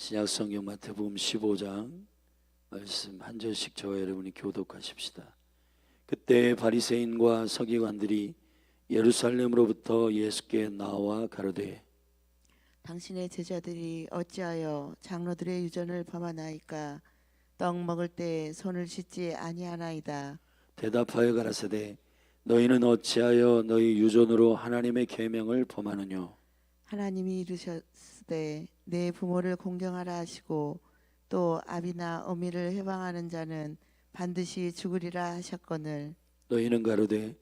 신약성경 마태복음 15장 말씀 한 절씩 저와 여러분이 교독하십시다. 그때 바리새인과 서기관들이 예루살렘으로부터 예수께 나와 가로되 당신의 제자들이 어찌하여 장로들의 유전을 범하나이까? 떡 먹을 때 손을 씻지 아니하나이다. 대답하여 가라사대 너희는 어찌하여 너희 유전으로 하나님의 계명을 범하느뇨? 하나님이 이르셨으되 내 부모를 공경하라 하시고 또 아비나 어미를 해방하는 자는 반드시 죽으리라 하셨거늘. 너희는 가로되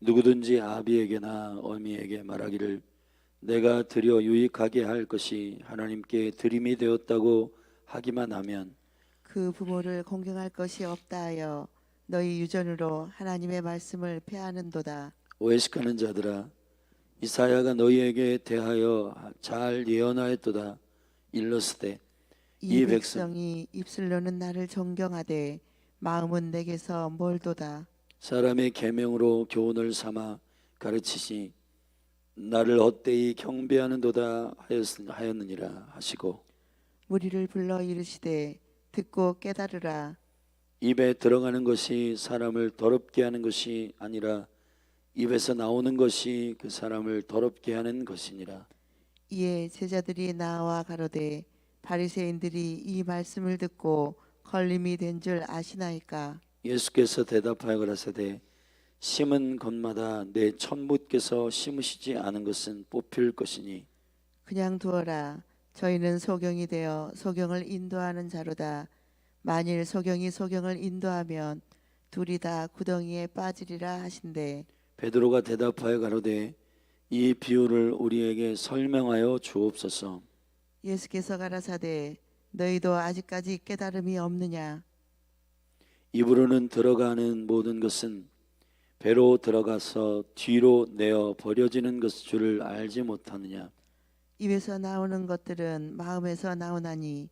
누구든지 아비에게나 어미에게 말하기를 내가 드려 유익하게 할 것이 하나님께 드림이 되었다고 하기만 하면 그 부모를 공경할 것이 없다 하여 너희 유전으로 하나님의 말씀을 폐하는도다. 오해식하는 자들아, 이사야가 너희에게 대하여 잘 예언하였도다. 일러스되 이 이 백성 백성이 입술로는 나를 존경하되 마음은 내게서 멀도다. 사람의 계명으로 교훈을 삼아 가르치시 나를 헛되이 경배하는도다 하였느니라 하시고 무리를 불러 이르시되 듣고 깨달으라. 입에 들어가는 것이 사람을 더럽게 하는 것이 아니라 입에서 나오는 것이 그 사람을 더럽게 하는 것이니라. 이에 제자들이 나와 가로되 바리새인들이 이 말씀을 듣고 걸림이 된 줄 아시나이까? 예수께서 대답하여 가라사대 심은 곳마다 내 천부께서 심으시지 않은 것은 뽑힐 것이니 그냥 두어라. 저희는 소경이 되어 소경을 인도하는 자로다. 만일 소경이 소경을 인도하면 둘이 다 구덩이에 빠지리라 하신대. 베드로가 대답하여 가로되 이 비유를 우리에게 설명하여 주옵소서. 예수께서 가라사대 너희도 아직까지 깨달음이 없느냐? 입으로는 들어가는 모든 것은 배로 들어가서 뒤로 내어 버려지는 것 줄을 알지 못하느냐? 입에서 나오는 것들은 마음에서 나오나니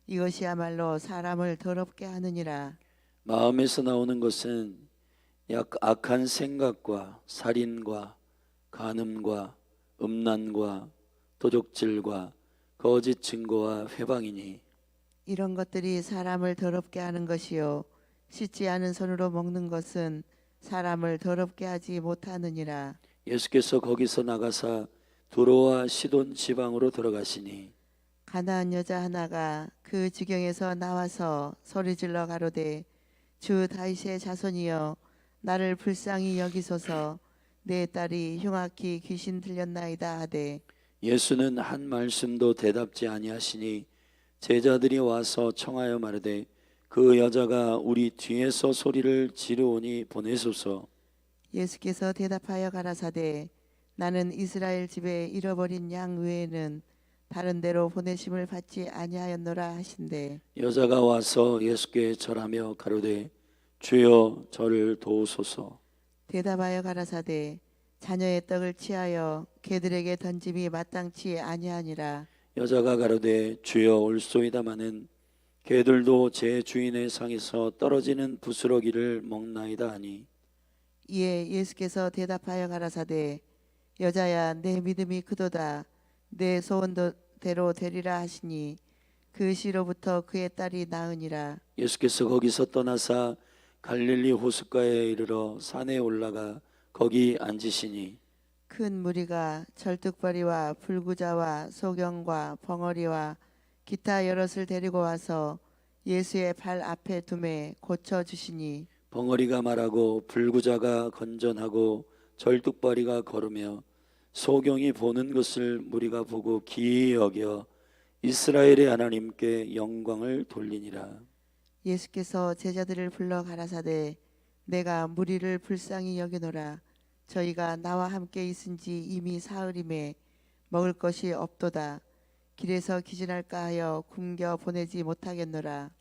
이것이야말로 사람을 더럽게 하느니라. 마음에서 나오는 것은 악한 생각과 살인과 간음과 음란과 도적질과 거짓 증거와 회방이니 이런 것들이 사람을 더럽게 하는 것이요 씻지 않은 손으로 먹는 것은 사람을 더럽게 하지 못하느니라. 예수께서 거기서 나가사 두로와 시돈 지방으로 들어가시니 가나안 여자 하나가 그 지경에서 나와서 소리질러 가로되 주 다윗의 자손이여 나를 불쌍히 여기소서. 내 딸이 흉악히 귀신 들렸나이다 하되 예수는 한 말씀도 대답지 아니하시니 제자들이 와서 청하여 마르되 그 여자가 우리 뒤에서 소리를 지르오니 보내소서. 예수께서 대답하여 가라사대 나는 이스라엘 집에 잃어버린 양 외에는 다른 데로 보내심을 받지 아니하였노라 하신대. 여자가 와서 예수께 절하며 가로되 주여 저를 도우소서. 대답하여 가라사대 자녀의 떡을 취하여 개들에게 던짐이 마땅치 아니하니라. 여자가 가로되 주여 올소이다마는 개들도 제 주인의 상에서 떨어지는 부스러기를 먹나이다 하니 이에 예수께서 대답하여 가라사대 여자야 내 믿음이 크도다. 내 소원대로 되리라 하시니 그 시로부터 그의 딸이 나으니라. 예수께서 거기서 떠나사 갈릴리 호숫가에 이르러 산에 올라가 거기 앉으시니 큰 무리가 절뚝벌이와 불구자와 소경과 벙어리와 기타 여럿을 데리고 와서 예수의 발 앞에 두매 고쳐 주시니 벙어리가 말하고 불구자가 건전하고 절뚝발이가 걸으며 소경이 보는 것을 무리가 보고 기이 여겨 이스라엘의 하나님께 영광을 돌리니라. 예수께서 제자들을 불러 가라사대 내가 무리를 불쌍히 여기노라. 저희가 나와 함께 있은지 이미 사흘임에 먹을 것이 없도다. 길에서 기진할까 하여 굶겨 보내지 못하겠노라.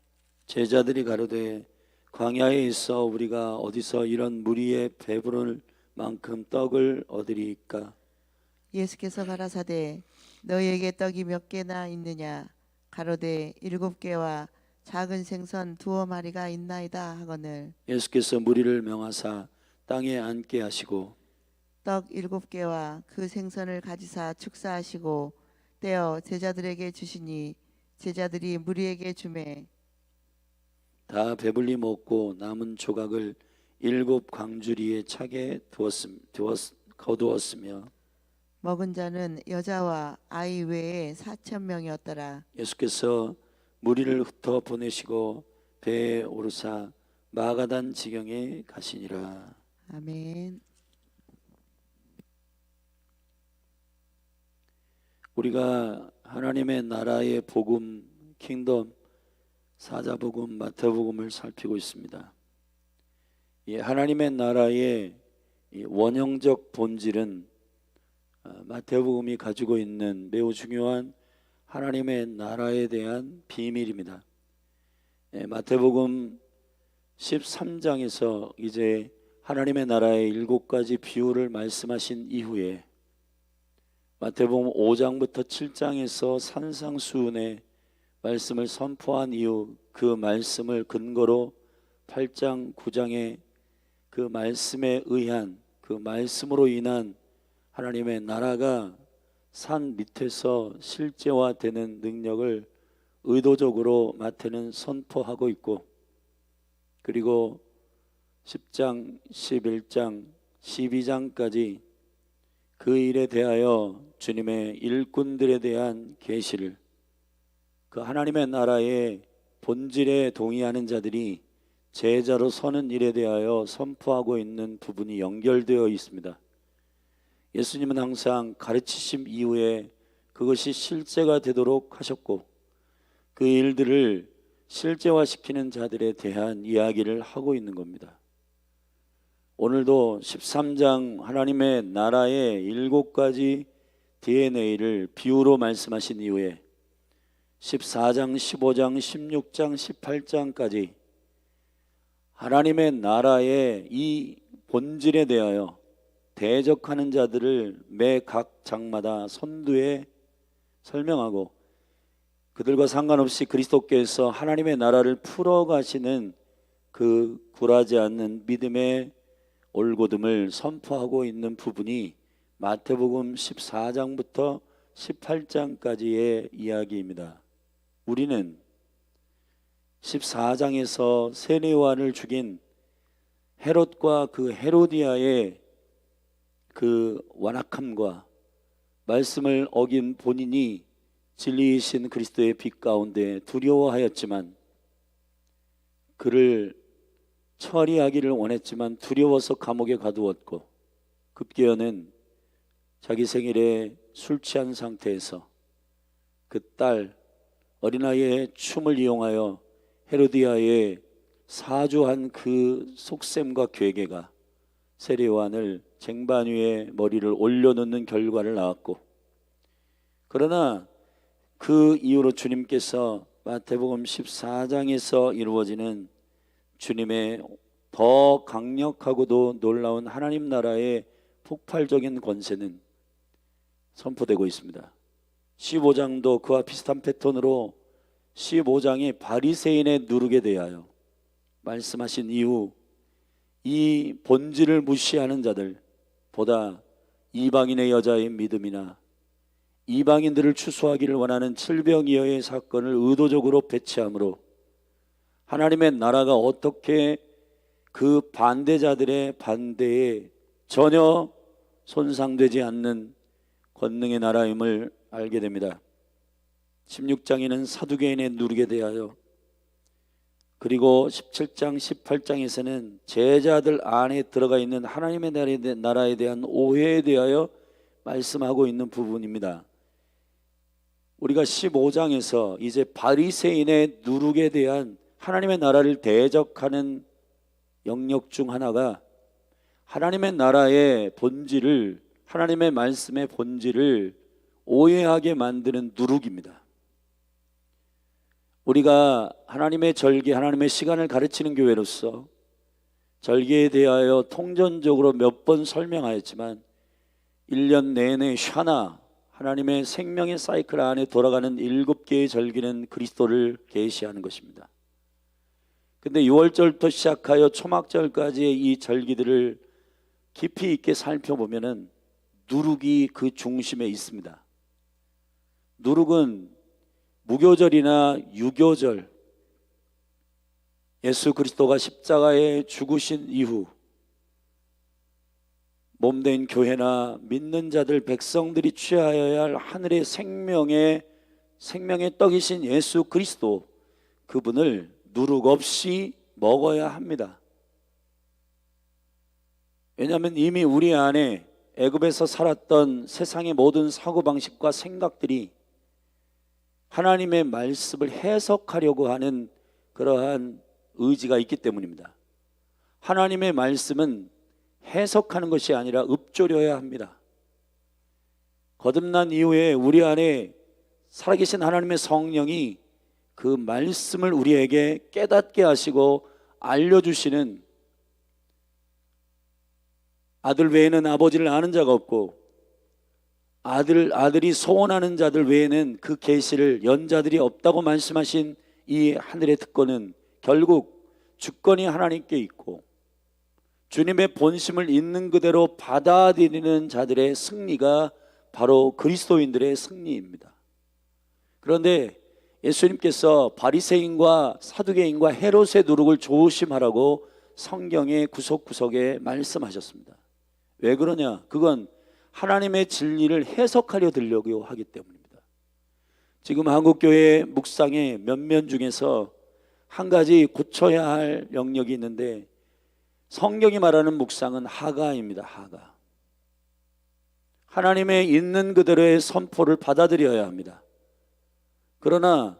제자들이 가로되 광야에 있어 우리가 어디서 이런 무리의 배부를 만큼 떡을 얻으리이까? 예수께서 가라사대 너희에게 떡이 몇 개나 있느냐? 가로되 7개와 작은 생선 2마리가 있나이다 하거늘. 예수께서 무리를 명하사 땅에 앉게 하시고 떡 7개와 그 생선을 가지사 축사하시고 떼어 제자들에게 주시니 제자들이 무리에게 주매 다 배불리 먹고 남은 조각을 7광주리에 차게 거두었으며 먹은 자는 여자와 아이 외에 4,000명이었더라. 예수께서 무리를 흩어 보내시고 배에 오르사 마가단 지경에 가시니라. 아멘. 우리가 하나님의 나라의 복음, 킹덤, 사자복음, 마태복음을 살피고 있습니다. 이 하나님의 나라의 이 원형적 본질은 마태복음이 가지고 있는 매우 중요한 하나님의 나라에 대한 비밀입니다. 마태복음 13장에서 이제 하나님의 나라의 7가지 비유를 말씀하신 이후에 마태복음 5장부터 7장에서 산상수훈의 말씀을 선포한 이후 그 말씀을 근거로 8장, 9장에 그 말씀에 의한 그 말씀으로 인한 하나님의 나라가 산 밑에서 실제화되는 능력을 의도적으로 마태는 선포하고 있고, 그리고 10장, 11장, 12장까지 그 일에 대하여 주님의 일꾼들에 대한 계시를, 그 하나님의 나라의 본질에 동의하는 자들이 제자로 서는 일에 대하여 선포하고 있는 부분이 연결되어 있습니다. 예수님은 항상 가르치심 이후에 그것이 실제가 되도록 하셨고, 그 일들을 실제화시키는 자들에 대한 이야기를 하고 있는 겁니다. 오늘도 13장 하나님의 나라의 7가지 DNA를 비유로 말씀하신 이후에 14장, 15장, 16장, 18장까지 하나님의 나라의 이 본질에 대하여 대적하는 자들을 매 각 장마다 선두에 설명하고, 그들과 상관없이 그리스도께서 하나님의 나라를 풀어가시는 그 굴하지 않는 믿음의 올곧음을 선포하고 있는 부분이 마태복음 14장부터 18장까지의 이야기입니다. 우리는 14장에서 세례 요한을 죽인 헤롯과 그 헤로디아의 그 완악함과 말씀을 어긴 본인이 진리이신 그리스도의 빛 가운데 두려워하였지만, 그를 처리하기를 원했지만 두려워서 감옥에 가두었고, 급기야는 자기 생일에 술 취한 상태에서 그 딸 어린아이의 춤을 이용하여 헤로디아의 사주한 그 속셈과 괴계가 세례 요한을 쟁반 위에 머리를 올려놓는 결과를 낳았고, 그러나 그 이후로 주님께서 마태복음 14장에서 이루어지는 주님의 더 강력하고도 놀라운 하나님 나라의 폭발적인 권세는 선포되고 있습니다. 15장도 그와 비슷한 패턴으로 15장이 바리새인의 누룩에 대하여 말씀하신 이후 이 본질을 무시하는 자들보다 이방인의 여자의 믿음이나 이방인들을 추수하기를 원하는 칠병이어의 사건을 의도적으로 배치함으로 하나님의 나라가 어떻게 그 반대자들의 반대에 전혀 손상되지 않는 권능의 나라임을 알게 됩니다. 16장에는 사두개인의 누룩에 대하여, 그리고 17장 18장에서는 제자들 안에 들어가 있는 하나님의 나라에 대한 오해에 대하여 말씀하고 있는 부분입니다. 우리가 15장에서 이제 바리새인의 누룩에 대한 하나님의 나라를 대적하는 영역 중 하나가 하나님의 나라의 본질을, 하나님의 말씀의 본질을 오해하게 만드는 누룩입니다. 우리가 하나님의 절기, 하나님의 시간을 가르치는 교회로서 절기에 대하여 통전적으로 몇 번 설명하였지만 1년 내내 샤나, 하나님의 생명의 사이클 안에 돌아가는 7개의 절기는 그리스도를 계시하는 것입니다. 근데 6월절부터 시작하여 초막절까지의 이 절기들을 깊이 있게 무교절이나 유교절, 예수 그리스도가 십자가에 죽으신 이후 몸된 교회나 믿는 자들 백성들이 취하여야 할 하늘의 생명의 떡이신 예수 그리스도, 그분을 누룩 없이 먹어야 합니다. 왜냐하면 이미 우리 안에 애굽에서 살았던 세상의 모든 사고방식과 생각들이 하나님의 말씀을 해석하려고 하는 그러한 의지가 있기 때문입니다. 하나님의 말씀은 해석하는 것이 아니라 읊조려야 합니다. 거듭난 이후에 우리 안에 살아계신 하나님의 성령이 그 말씀을 우리에게 깨닫게 하시고 알려주시는, 아들 외에는 아버지를 아는 자가 없고 아들이 소원하는 자들 외에는 그 계시를 연 자들이 없다고 말씀하신 이 하늘의 특권은 결국 주권이 하나님께 있고 주님의 본심을 있는 그대로 받아들이는 자들의 승리가 바로 그리스도인들의 승리입니다. 그런데 예수님께서 바리새인과 사두개인과 헤롯의 누룩을 조심하라고 성경의 구석구석에 말씀하셨습니다. 왜 그러냐? 그건 하나님의 진리를 해석하려 들려고 하기 때문입니다. 지금 한국교회 묵상의 면면 중에서 한 가지 고쳐야 할 영역이 있는데, 성경이 말하는 묵상은 하가입니다. 하가. 하나님의 있는 그대로의 선포를 받아들여야 합니다. 그러나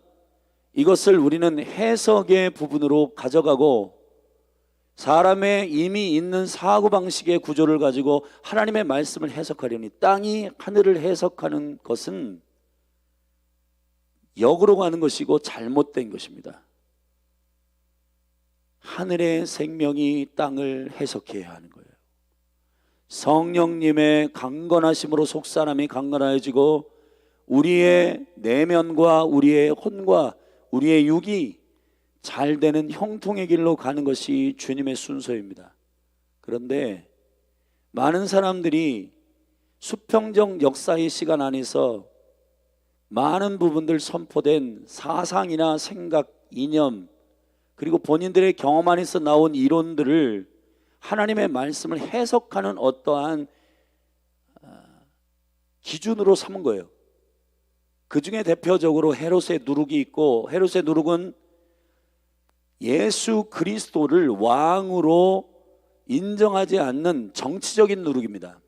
이것을 우리는 해석의 부분으로 가져가고 사람의 이미 있는 사고방식의 구조를 가지고 하나님의 말씀을 해석하려니, 땅이 하늘을 해석하는 것은 역으로 가는 것이고 잘못된 것입니다. 하늘의 생명이 땅을 해석해야 하는 거예요. 성령님의 강건하심으로 속사람이 강건해지고 우리의 내면과 우리의 혼과 우리의 육이 잘 되는 형통의 길로 가는 것이 주님의 순서입니다. 그런데 많은 사람들이 수평적 역사의 시간 안에서 많은 부분들 선포된 사상이나 생각, 이념, 그리고 본인들의 경험 안에서 나온 이론들을 하나님의 말씀을 해석하는 어떠한 기준으로 삼은 거예요. 그 중에 대표적으로 헤롯의 누룩이 있고, 헤롯의 누룩은 예수 그리스도를 왕으로 인정하지 않는 정치적인 누룩입니다.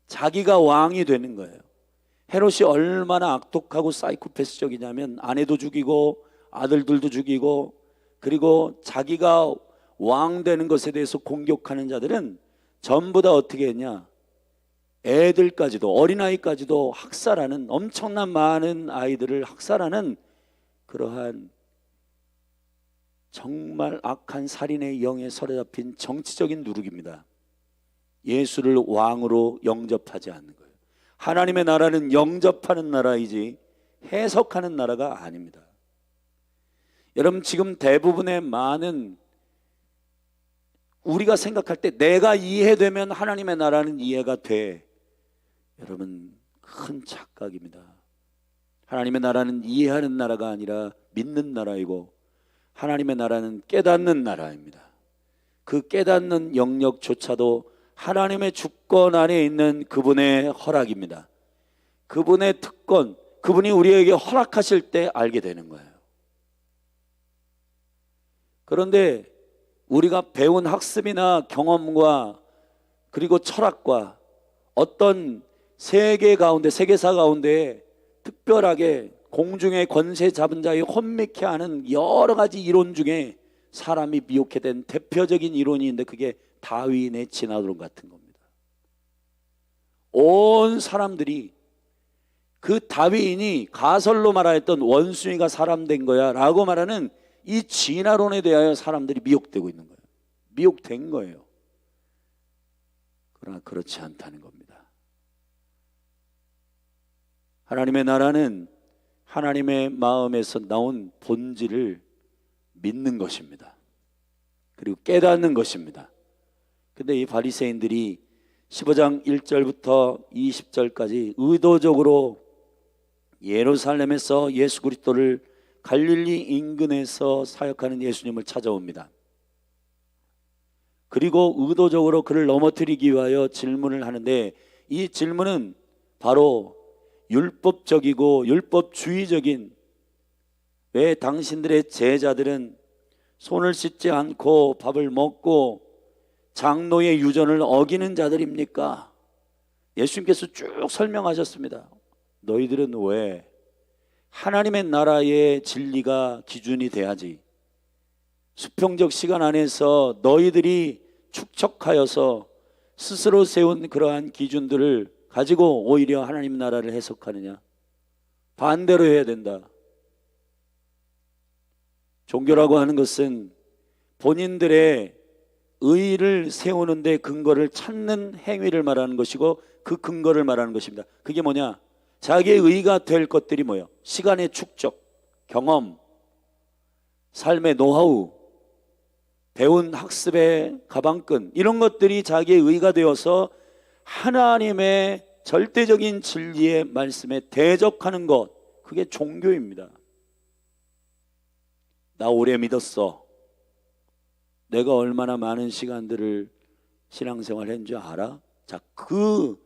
자기가 왕이 되는 거예요. 헤롯이 얼마나 악독하고 사이코패스적이냐면 아내도 죽이고 아들들도 죽이고, 그리고 자기가 왕 되는 것에 대해서 공격하는 자들은 전부 다 어떻게 했냐, 애들까지도, 어린아이까지도 학살하는, 엄청난 많은 아이들을 학살하는 그러한 정말 악한 살인의 영에 사로잡힌 정치적인 누룩입니다. 예수를 왕으로 영접하지 않는 거예요. 하나님의 나라는 영접하는 나라이지 해석하는 나라가 아닙니다. 여러분, 지금 대부분의 많은, 우리가 생각할 때 내가 이해되면 하나님의 나라는 이해가 돼, 여러분, 큰 착각입니다. 하나님의 나라는 이해하는 나라가 아니라 믿는 나라이고, 하나님의 나라는 깨닫는 나라입니다. 그 깨닫는 영역조차도 하나님의 주권 안에 있는 그분의 허락입니다. 그분의 특권, 그분이 우리에게 허락하실 때 알게 되는 거예요. 그런데 우리가 배운 학습이나 경험과 그리고 철학과 어떤 세계사 가운데 특별하게 공중의 권세 잡은 자의 혼미케 하는 여러 가지 이론 중에 사람이 미혹게 된 대표적인 이론이 있는데, 그게 다윈의 진화론 같은 겁니다. 온 사람들이 그 다윈이 가설로 말하였던 원숭이가 사람 된 거야 라고 말하는 이 진화론에 대하여 사람들이 미혹되고 있는 거예요. 미혹된 거예요. 그러나 그렇지 않다는 겁니다. 하나님의 나라는 하나님의 마음에서 나온 본질을 믿는 것입니다. 그리고 깨닫는 것입니다. 근데 이 바리새인들이 15장 1절부터 20절까지 의도적으로 예루살렘에서 예수 그리스도를 갈릴리 인근에서 사역하는 예수님을 찾아옵니다. 그리고 의도적으로 그를 넘어뜨리기 위하여 질문을 하는데, 이 질문은 바로 율법적이고 율법주의적인, 왜 당신들의 제자들은 손을 씻지 않고 밥을 먹고 장로의 유전을 어기는 자들입니까? 예수님께서 쭉 설명하셨습니다. 너희들은 왜 하나님의 나라의 진리가 기준이 돼야지, 수평적 시간 안에서 너희들이 축적하여서 스스로 세운 그러한 기준들을 가지고 오히려 하나님 나라를 해석하느냐? 반대로 해야 된다. 종교라고 하는 것은 본인들의 의의를 세우는데 근거를 찾는 행위를 말하는 것이고, 그 근거를 말하는 것입니다. 그게 뭐냐? 자기의 의의가 될 것들이 뭐예요? 시간의 축적, 경험, 삶의 노하우, 배운 학습의 가방끈, 이런 것들이 자기의 의의가 되어서 하나님의 절대적인 진리의 말씀에 대적하는 것, 그게 종교입니다. 나 오래 믿었어. 내가 얼마나 많은 시간들을 신앙생활 했는 줄 알아? 자, 그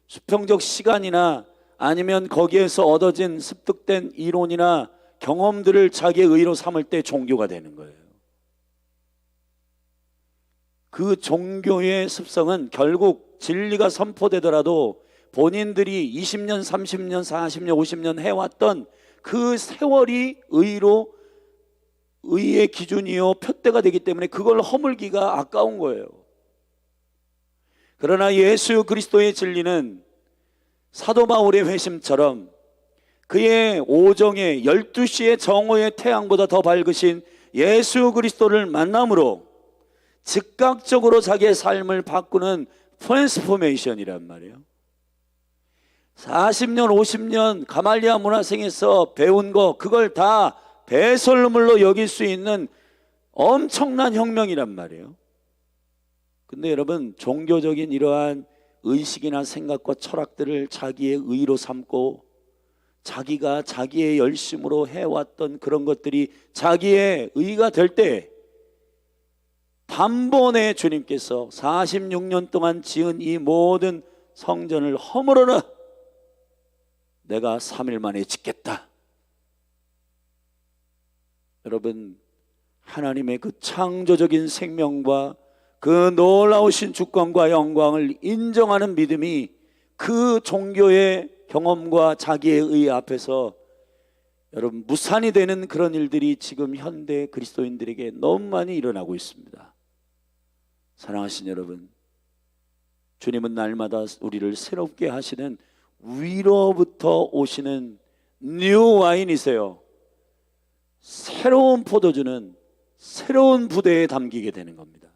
수평적 시간이나 아니면 거기에서 얻어진 습득된 이론이나 경험들을 자기의 의로 삼을 때 종교가 되는 거예요. 그 종교의 습성은 결국 진리가 선포되더라도 본인들이 20년, 30년, 40년, 50년 해왔던 그 세월이 의의 기준이요 표대가 되기 때문에 그걸 허물기가 아까운 거예요. 그러나 예수 그리스도의 진리는 사도 바울의 회심처럼 그의 오정의 12시의 정오의 태양보다 더 밝으신 예수 그리스도를 만남으로 즉각적으로 자기의 삶을 바꾸는 트랜스포메이션이란 말이에요. 40년 50년 가말리아 문화생에서 배운 거, 그걸 다 배설물로 여길 수 있는 엄청난 혁명이란 말이에요. 근데 여러분, 종교적인 이러한 의식이나 생각과 철학들을 자기의 의로 삼고 자기가 자기의 열심으로 해왔던 그런 것들이 자기의 의가 될 때, 단번에 주님께서 46년 동안 지은 이 모든 성전을 허물어라, 내가 3일 만에 짓겠다. 여러분, 하나님의 그 창조적인 생명과 그 놀라우신 주권과 영광을 인정하는 믿음이 그 종교의 경험과 자기의 의 앞에서 여러분 무산이 되는 그런 일들이 지금 현대 그리스도인들에게 너무 많이 일어나고 있습니다. 사랑하신 여러분, 주님은 날마다 우리를 새롭게 하시는 위로부터 오시는 뉴 와인이세요. 새로운 포도주는 새로운 부대에 담기게 되는 겁니다.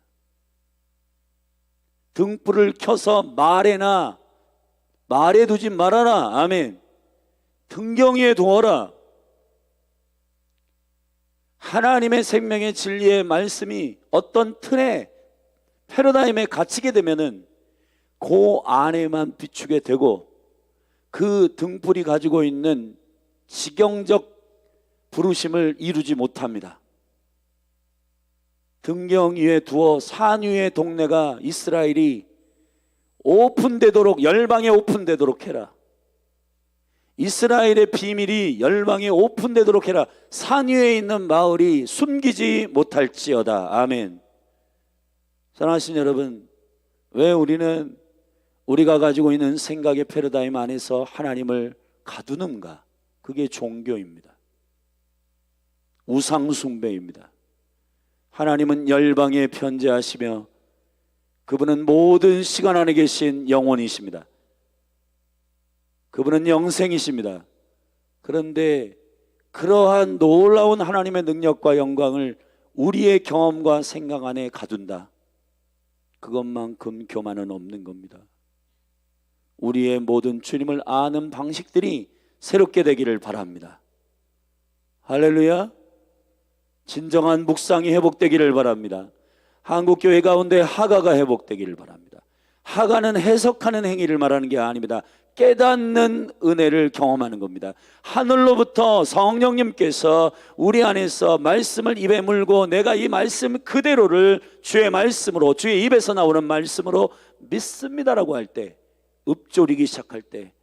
등불을 켜서 말에 두지 말아라. 아멘. 등경 위에 두어라. 하나님의 생명의 진리의 말씀이 어떤 틀에, 패러다임에 갇히게 되면은 그 안에만 비추게 되고, 그 등불이 가지고 있는 지경적 부르심을 이루지 못합니다. 등경 위에 두어 산 위의 동네가 이스라엘이 오픈되도록, 열방에 오픈되도록 해라. 이스라엘의 비밀이 열방에 오픈되도록 해라. 산 위에 있는 마을이 숨기지 못할지어다. 아멘. 사랑하신 여러분, 왜 우리는 우리가 가지고 있는 생각의 패러다임 안에서 하나님을 가두는가? 그게 종교입니다. 우상 숭배입니다. 하나님은 열방에 편재하시며 그분은 모든 시간 안에 계신 영원이십니다. 그분은 영생이십니다. 그런데 그러한 놀라운 하나님의 능력과 영광을 우리의 경험과 생각 안에 가둔다. 그것만큼 교만은 없는 겁니다. 우리의 모든 주님을 아는 방식들이 새롭게 되기를 바랍니다. 할렐루야. 진정한 묵상이 회복되기를 바랍니다. 한국교회 가운데 하가가 회복되기를 바랍니다. 하가는 해석하는 행위를 말하는 게 아닙니다. 깨닫는 은혜를 경험하는 겁니다. 하늘로부터 성령님께서 우리 안에서 말씀을 입에 물고 내가 이 말씀 그대로를 주의 말씀으로, 주의 입에서 나오는 말씀으로 믿습니다라고 할 때, 읊조리기 시작할 때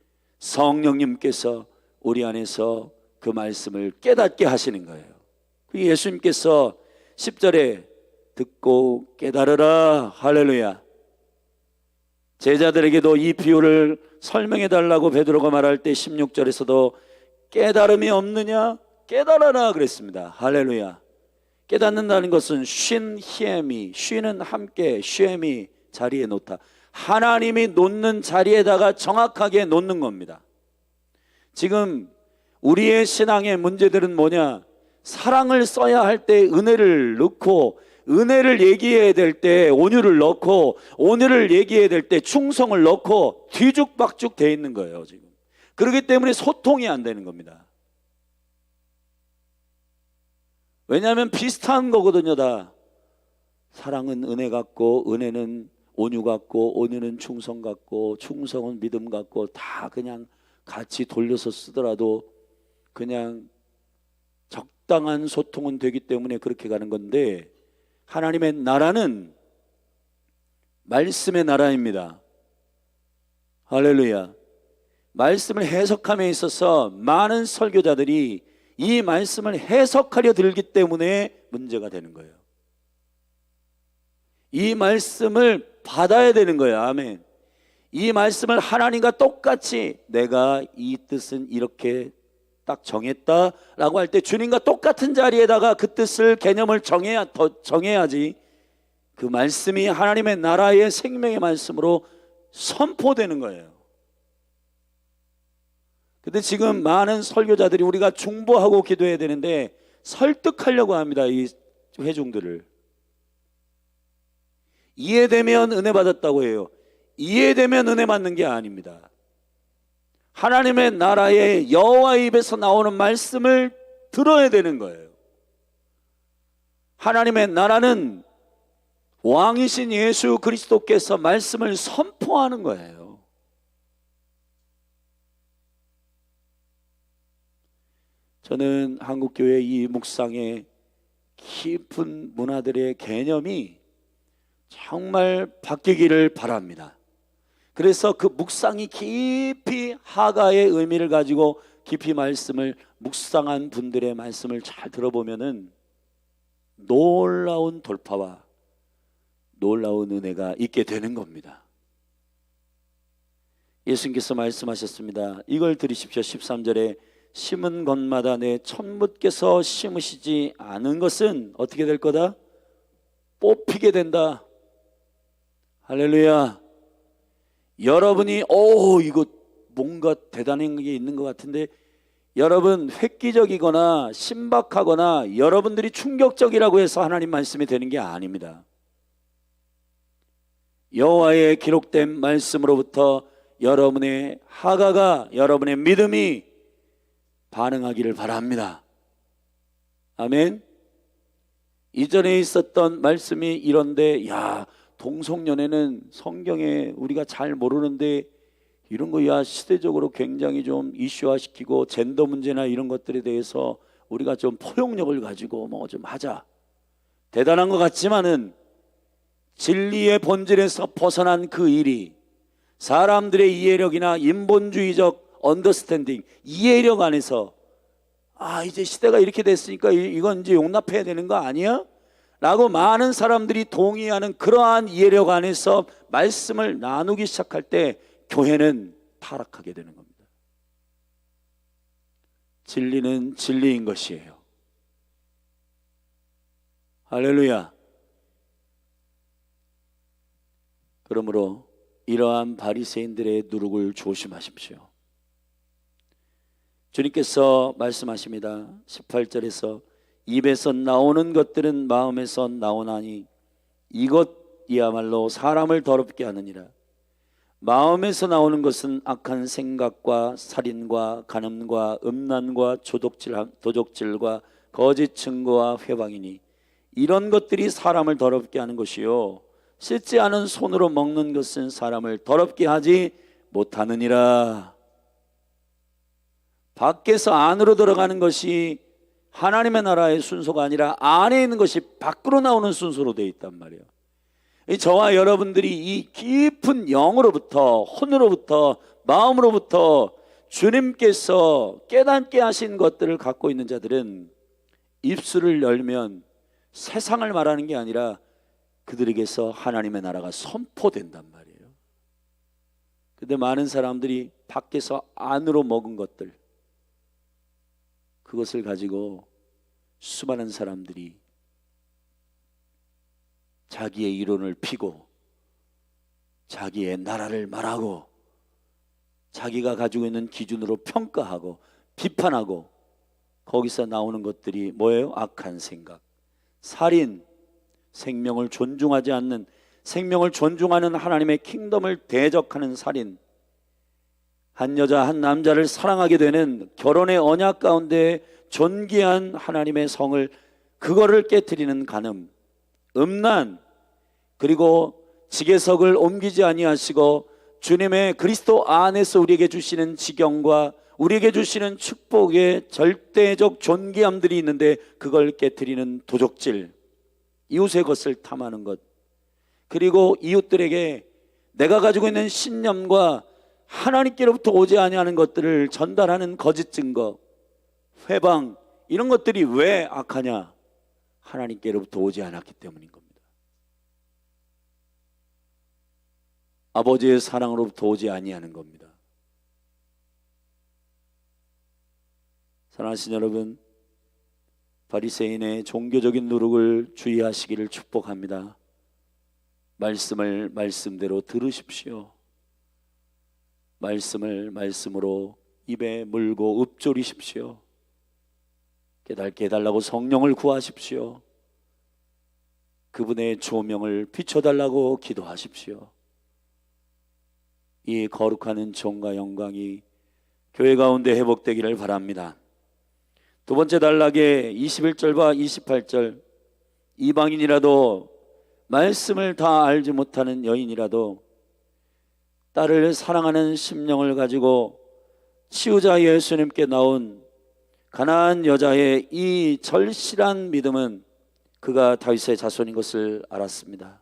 성령님께서 우리 안에서 그 말씀을 깨닫게 하시는 거예요. 예수님께서 10절에 듣고 깨달으라, 할렐루야. 제자들에게도 이 비유를 설명해 달라고 베드로가 말할 때 16절에서도 깨달음이 없느냐? 깨달아라 그랬습니다. 할렐루야. 깨닫는다는 것은 쉬는 함께, 쉼이 자리에 놓다. 하나님이 놓는 자리에다가 정확하게 놓는 겁니다. 지금 우리의 신앙의 문제들은 뭐냐? 사랑을 써야 할 때 은혜를 넣고, 은혜를 얘기해야 될 때 온유를 넣고, 온유를 얘기해야 될 때 충성을 넣고 뒤죽박죽 돼 있는 거예요 지금. 그렇기 때문에 소통이 안 되는 겁니다. 왜냐하면 비슷한 거거든요 다. 사랑은 은혜 같고, 은혜는 온유 같고, 온유는 충성 같고, 충성은 믿음 같고, 다 그냥 같이 돌려서 쓰더라도 그냥 적당한 소통은 되기 때문에 그렇게 가는 건데, 하나님의 나라는 말씀의 나라입니다. 할렐루야. 말씀을 해석함에 있어서 많은 설교자들이 이 말씀을 해석하려 들기 때문에 문제가 되는 거예요. 이 말씀을 받아야 되는 거예요. 아멘. 이 말씀을 하나님과 똑같이 내가 이 뜻은 이렇게 딱 정했다라고 할 때 주님과 똑같은 자리에다가 그 뜻을, 개념을 정해야지 그 말씀이 하나님의 나라의 생명의 말씀으로 선포되는 거예요. 근데 지금 많은 설교자들이 우리가 중보하고 기도해야 되는데 설득하려고 합니다. 이 회중들을. 이해되면 은혜 받았다고 해요. 이해되면 은혜 받는 게 아닙니다. 하나님의 나라의 여호와의 입에서 나오는 말씀을 들어야 되는 거예요. 하나님의 나라는 왕이신 예수 그리스도께서 말씀을 선포하는 거예요. 저는 한국교회 이 묵상의 깊은 문화들의 개념이 정말 바뀌기를 바랍니다. 그래서 그 묵상이 깊이 하가의 의미를 가지고 깊이 말씀을 묵상한 분들의 말씀을 잘 들어보면은 놀라운 돌파와 놀라운 은혜가 있게 되는 겁니다. 예수님께서 말씀하셨습니다. 이걸 들으십시오. 13절에 심은 것마다 내 천부께서 심으시지 않은 것은 어떻게 될 거다? 뽑히게 된다. 할렐루야. 여러분이 이거 뭔가 대단한 게 있는 것 같은데, 여러분 획기적이거나 신박하거나 여러분들이 충격적이라고 해서 하나님 말씀이 되는 게 아닙니다. 여호와의 기록된 말씀으로부터 여러분의 하가가, 여러분의 믿음이 반응하기를 바랍니다. 아멘. 이전에 있었던 말씀이 이런데, 동성연애는 성경에 우리가 잘 모르는데 이런 거 시대적으로 굉장히 좀 이슈화시키고 젠더 문제나 이런 것들에 대해서 우리가 좀 포용력을 가지고 뭐 좀 하자. 대단한 것 같지만은 진리의 본질에서 벗어난 그 일이 사람들의 이해력이나 인본주의적 언더스탠딩, 이해력 안에서 이제 시대가 이렇게 됐으니까 이건 이제 용납해야 되는 거 아니야? 라고 많은 사람들이 동의하는 그러한 이해력 안에서 말씀을 나누기 시작할 때 교회는 타락하게 되는 겁니다. 진리는 진리인 것이에요. 할렐루야. 그러므로 이러한 바리새인들의 누룩을 조심하십시오. 주님께서 말씀하십니다. 18절에서 입에서 나오는 것들은 마음에서 나오나니 이것이야말로 사람을 더럽게 하느니라. 마음에서 나오는 것은 악한 생각과 살인과 간음과 음란과 도적질과 거짓 증거와 회방이니 이런 것들이 사람을 더럽게 하는 것이요, 씻지 않은 손으로 먹는 것은 사람을 더럽게 하지 못하느니라. 밖에서 안으로 들어가는 것이 하나님의 나라의 순서가 아니라 안에 있는 것이 밖으로 나오는 순서로 되어 있단 말이에요. 저와 여러분들이 이 깊은 영으로부터, 혼으로부터, 마음으로부터 주님께서 깨닫게 하신 것들을 갖고 있는 자들은 입술을 열면 세상을 말하는 게 아니라 그들에게서 하나님의 나라가 선포된단 말이에요. 근데 많은 사람들이 밖에서 안으로 먹은 것들, 그것을 가지고 수많은 사람들이 자기의 이론을 피고 자기의 나라를 말하고 자기가 가지고 있는 기준으로 평가하고 비판하고, 거기서 나오는 것들이 뭐예요? 악한 생각, 살인, 생명을 존중하지 않는, 생명을 존중하는 하나님의 킹덤을 대적하는 살인, 한 여자 한 남자를 사랑하게 되는 결혼의 언약 가운데 존귀한 하나님의 성을, 그거를 깨트리는 간음, 음란, 그리고 지계석을 옮기지 아니하시고 주님의 그리스도 안에서 우리에게 주시는 지경과 우리에게 주시는 축복의 절대적 존귀함들이 있는데 그걸 깨트리는 도적질, 이웃의 것을 탐하는 것, 그리고 이웃들에게 내가 가지고 있는 신념과 하나님께로부터 오지 아니하는 것들을 전달하는 거짓 증거, 회방, 이런 것들이 왜 악하냐? 하나님께로부터 오지 않았기 때문인 겁니다. 아버지의 사랑으로부터 오지 아니하는 겁니다. 사랑하신 여러분, 바리새인의 종교적인 누룩을 주의하시기를 축복합니다. 말씀을 말씀대로 들으십시오. 말씀을 말씀으로 입에 물고 읊조리십시오. 깨닫게 해달라고 성령을 구하십시오. 그분의 조명을 비춰달라고 기도하십시오. 이 거룩한 은총과 영광이 교회 가운데 회복되기를 바랍니다. 두 번째 단락의 21절과 28절, 이방인이라도 말씀을 다 알지 못하는 여인이라도 딸을 사랑하는 심령을 가지고 치유자 예수님께 나온 가나안 여자의 이 절실한 믿음은 그가 다윗의 자손인 것을 알았습니다.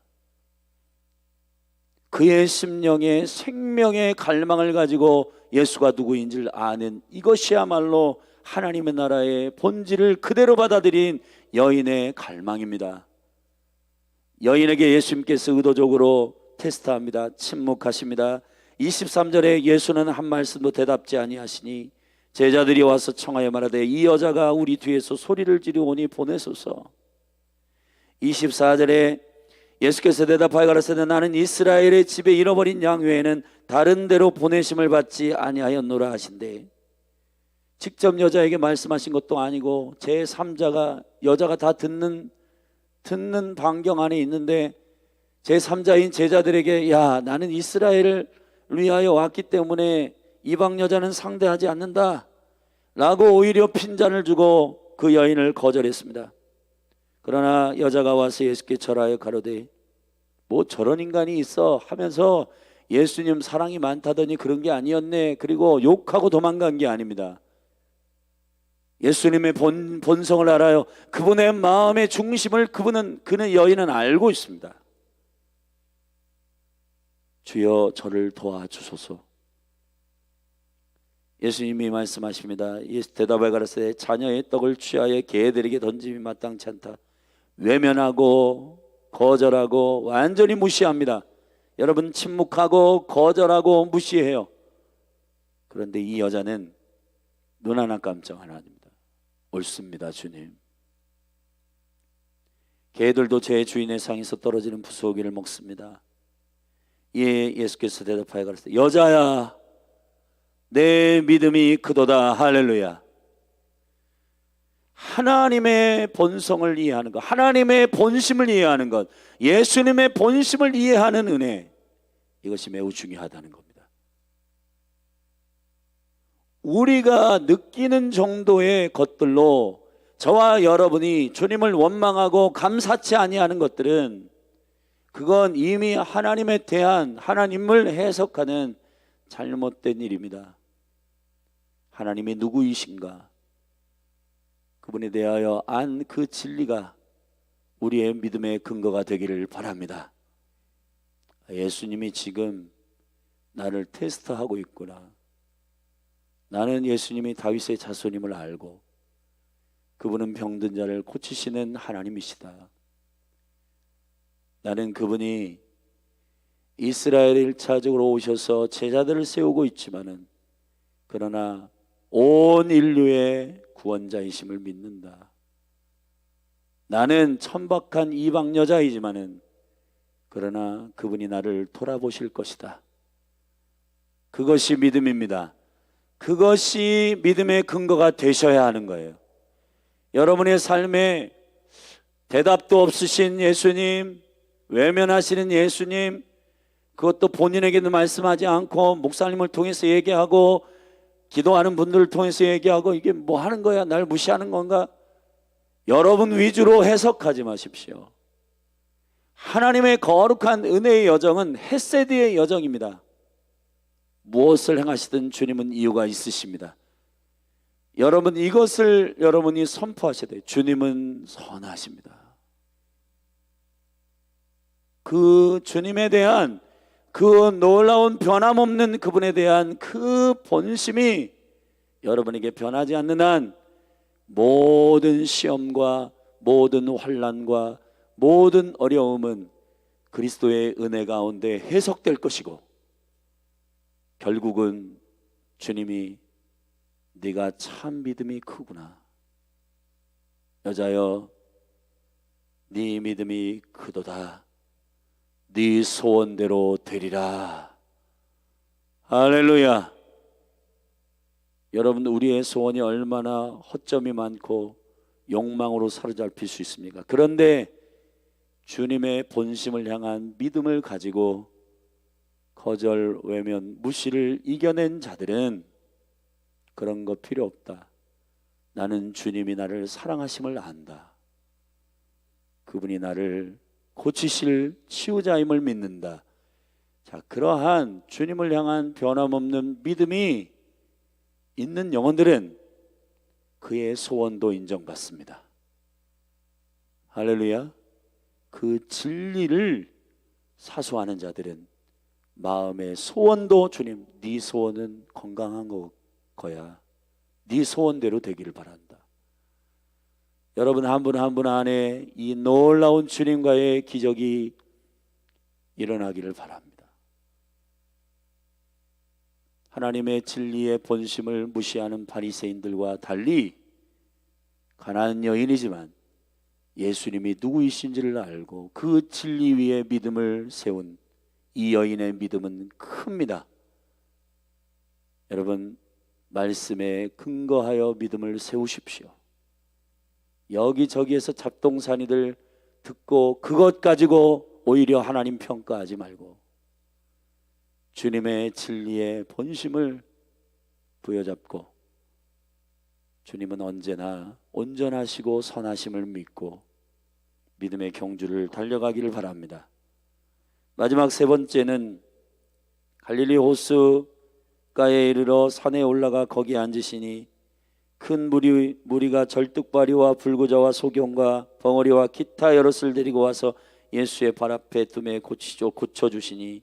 그의 심령에 생명의 갈망을 가지고 예수가 누구인지를 아는, 이것이야말로 하나님의 나라의 본질을 그대로 받아들인 여인의 갈망입니다. 여인에게 예수님께서 의도적으로 테스트합니다. 침묵하십니다. 23절에 예수는 한 말씀도 대답지 아니하시니 제자들이 와서 청하여 말하되 이 여자가 우리 뒤에서 소리를 지르오니 보내소서. 24절에 예수께서 대답하여 가라사대 나는 이스라엘의 집에 잃어버린 양 외에는 다른 데로 보내심을 받지 아니하였노라 하신대. 직접 여자에게 말씀하신 것도 아니고 제3자가, 여자가 다 듣는 반경 안에 있는데 제3자인 제자들에게 야, 나는 이스라엘을 위하여 왔기 때문에 이방 여자는 상대하지 않는다 라고 오히려 핀잔을 주고 그 여인을 거절했습니다. 그러나 여자가 와서 예수께 절하여 가로되 뭐 저런 인간이 있어 하면서 예수님 사랑이 많다더니 그런 게 아니었네, 그리고 욕하고 도망간 게 아닙니다. 예수님의 본성을 알아요. 그분의 마음의 중심을 그는 여인은 알고 있습니다. 주여 저를 도와주소서. 예수님이 말씀하십니다. 예수 대답하여 가라사대 자녀의 떡을 취하여 개들에게 던짐이 마땅치 않다. 외면하고 거절하고 완전히 무시합니다. 여러분, 침묵하고 거절하고 무시해요. 그런데 이 여자는 눈 하나 깜짝 안 합니다. 옳습니다, 주님. 개들도 제 주인의 상에서 떨어지는 부스러기를 먹습니다. 예, 예수께서 대답하여 가라사대 여자야, 내 믿음이 크도다. 할렐루야. 하나님의 본성을 이해하는 것, 하나님의 본심을 이해하는 것, 예수님의 본심을 이해하는 은혜, 이것이 매우 중요하다는 겁니다. 우리가 느끼는 정도의 것들로 저와 여러분이 주님을 원망하고 감사치 아니하는 것들은 그건 이미 하나님에 대한, 하나님을 해석하는 잘못된 일입니다. 하나님이 누구이신가? 그분에 대하여 안 그 진리가 우리의 믿음의 근거가 되기를 바랍니다. 예수님이 지금 나를 테스트하고 있구나. 나는 예수님이 다윗의 자손임을 알고 그분은 병든 자를 고치시는 하나님이시다. 나는 그분이 이스라엘에 1차적으로 오셔서 제자들을 세우고 있지만은 그러나 온 인류의 구원자이심을 믿는다. 나는 천박한 이방 여자이지만은 그러나 그분이 나를 돌아보실 것이다. 그것이 믿음입니다. 그것이 믿음의 근거가 되셔야 하는 거예요. 여러분의 삶에 대답도 없으신 예수님, 외면하시는 예수님, 그것도 본인에게는 말씀하지 않고 목사님을 통해서 얘기하고 기도하는 분들을 통해서 얘기하고 이게 뭐 하는 거야? 날 무시하는 건가? 여러분 위주로 해석하지 마십시오. 하나님의 거룩한 은혜의 여정은 헤세드의 여정입니다. 무엇을 행하시든 주님은 이유가 있으십니다. 여러분 이것을 여러분이 선포하셔야 돼요. 주님은 선하십니다. 그 주님에 대한 그 놀라운 변함없는 그분에 대한 그 본심이 여러분에게 변하지 않는 한 모든 시험과 모든 환난과 모든 어려움은 그리스도의 은혜 가운데 해석될 것이고 결국은 주님이 네가 참 믿음이 크구나. 여자여 네 믿음이 크도다. 네 소원대로 되리라. 할렐루야. 여러분 우리의 소원이 얼마나 허점이 많고 욕망으로 사로잡힐 수 있습니까? 그런데 주님의 본심을 향한 믿음을 가지고 거절, 외면, 무시를 이겨낸 자들은 그런 거 필요 없다. 나는 주님이 나를 사랑하심을 안다. 그분이 나를 고치실 치유자임을 믿는다. 자, 그러한 주님을 향한 변함없는 믿음이 있는 영혼들은 그의 소원도 인정받습니다. 할렐루야. 그 진리를 사수하는 자들은 마음의 소원도 주님, 네 소원은 건강한 거야. 네 소원대로 되기를 바란다. 여러분 한 분 한 분 안에 이 놀라운 주님과의 기적이 일어나기를 바랍니다. 하나님의 진리의 본심을 무시하는 바리새인들과 달리 가난한 여인이지만 예수님이 누구이신지를 알고 그 진리 위에 믿음을 세운 이 여인의 믿음은 큽니다. 여러분 말씀에 근거하여 믿음을 세우십시오. 여기저기에서 잡동사니들 듣고 그것 가지고 오히려 하나님 평가하지 말고 주님의 진리의 본심을 부여잡고 주님은 언제나 온전하시고 선하심을 믿고 믿음의 경주를 달려가기를 바랍니다. 마지막 세 번째는 갈릴리 호수가에 이르러 산에 올라가 거기 앉으시니 큰 무리가 절뚝발이와 불구자와 소경과 벙어리와 기타 여럿을 데리고 와서 예수의 발 앞에 뜸에 고쳐주시니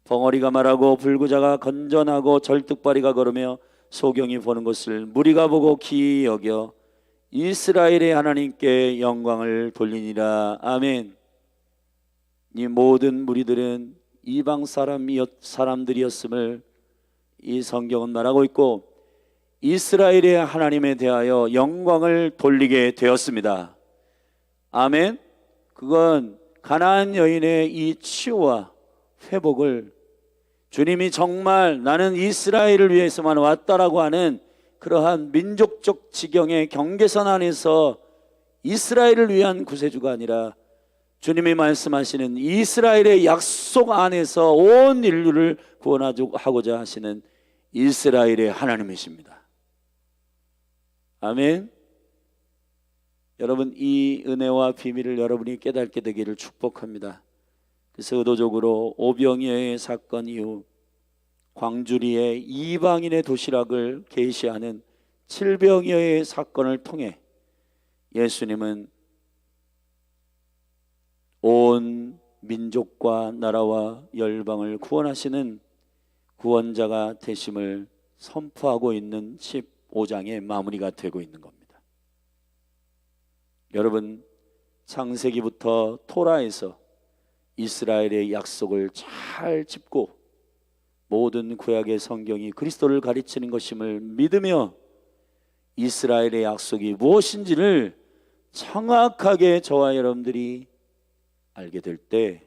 벙어리가 말하고 불구자가 건전하고 절뚝발이가 걸으며 소경이 보는 것을 무리가 보고 기이 여겨 이스라엘의 하나님께 영광을 돌리니라. 아멘. 이 모든 무리들은 이방 사람들이었음을 이 성경은 말하고 있고 이스라엘의 하나님에 대하여 영광을 돌리게 되었습니다. 아멘. 그건 가나안 여인의 이 치유와 회복을 주님이 정말 나는 이스라엘을 위해서만 왔다라고 하는 그러한 민족적 지경의 경계선 안에서 이스라엘을 위한 구세주가 아니라 주님이 말씀하시는 이스라엘의 약속 안에서 온 인류를 구원하고자 하시는 이스라엘의 하나님이십니다. 아멘. 여러분 이 은혜와 비밀을 여러분이 깨닫게 되기를 축복합니다. 그래서 의도적으로 오병이어의 사건 이후 광주리에 이방인의 도시락을 계시하는 칠병여의 사건을 통해 예수님은 온 민족과 나라와 열방을 구원하시는 구원자가 되심을 선포하고 있는 15장의 마무리가 되고 있는 겁니다. 여러분, 창세기부터 토라에서 이스라엘의 약속을 잘 짚고 모든 구약의 성경이 그리스도를 가르치는 것임을 믿으며 이스라엘의 약속이 무엇인지를 정확하게 저와 여러분들이 알게 될 때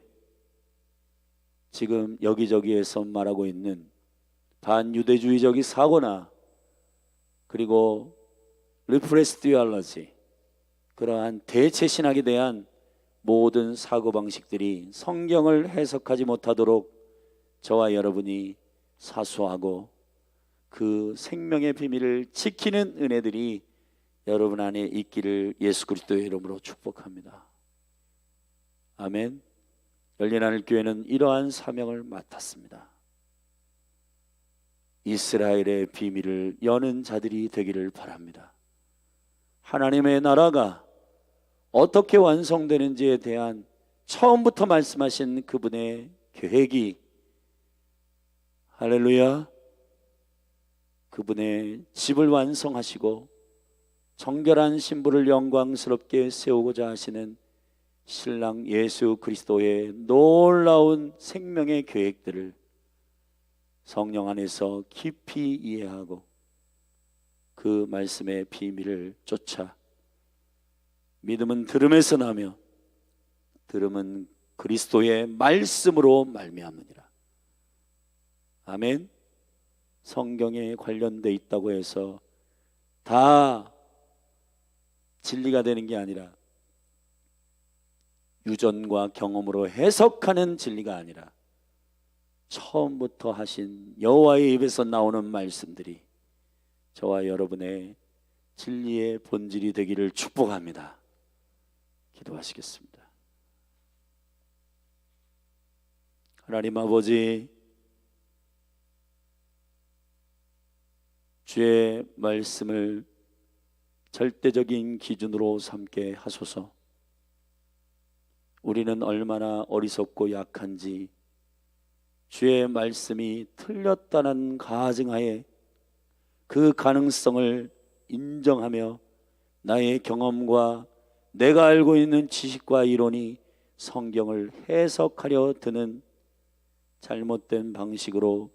지금 여기저기에서 말하고 있는 반유대주의적인 사고나 그리고 리프레스티얼러지, 그러한 대체신학에 대한 모든 사고방식들이 성경을 해석하지 못하도록 저와 여러분이 사수하고 그 생명의 비밀을 지키는 은혜들이 여러분 안에 있기를 예수 그리스도의 이름으로 축복합니다. 아멘. 열린 하늘 교회는 이러한 사명을 맡았습니다. 이스라엘의 비밀을 여는 자들이 되기를 바랍니다. 하나님의 나라가 어떻게 완성되는지에 대한 처음부터 말씀하신 그분의 계획이, 할렐루야, 그분의 집을 완성하시고 정결한 신부를 영광스럽게 세우고자 하시는 신랑 예수 그리스도의 놀라운 생명의 계획들을 성령 안에서 깊이 이해하고 그 말씀의 비밀을 쫓아 믿음은 들음에서 나며 들음은 그리스도의 말씀으로 말미암느니라. 아멘. 성경에 관련돼 있다고 해서 다 진리가 되는 게 아니라 유전과 경험으로 해석하는 진리가 아니라 처음부터 하신 여호와의 입에서 나오는 말씀들이 저와 여러분의 진리의 본질이 되기를 축복합니다. 기도하시겠습니다. 하나님 아버지, 주의 말씀을 절대적인 기준으로 삼게 하소서. 우리는 얼마나 어리석고 약한지 주의 말씀이 틀렸다는 가정하에 그 가능성을 인정하며 나의 경험과 내가 알고 있는 지식과 이론이 성경을 해석하려 드는 잘못된 방식으로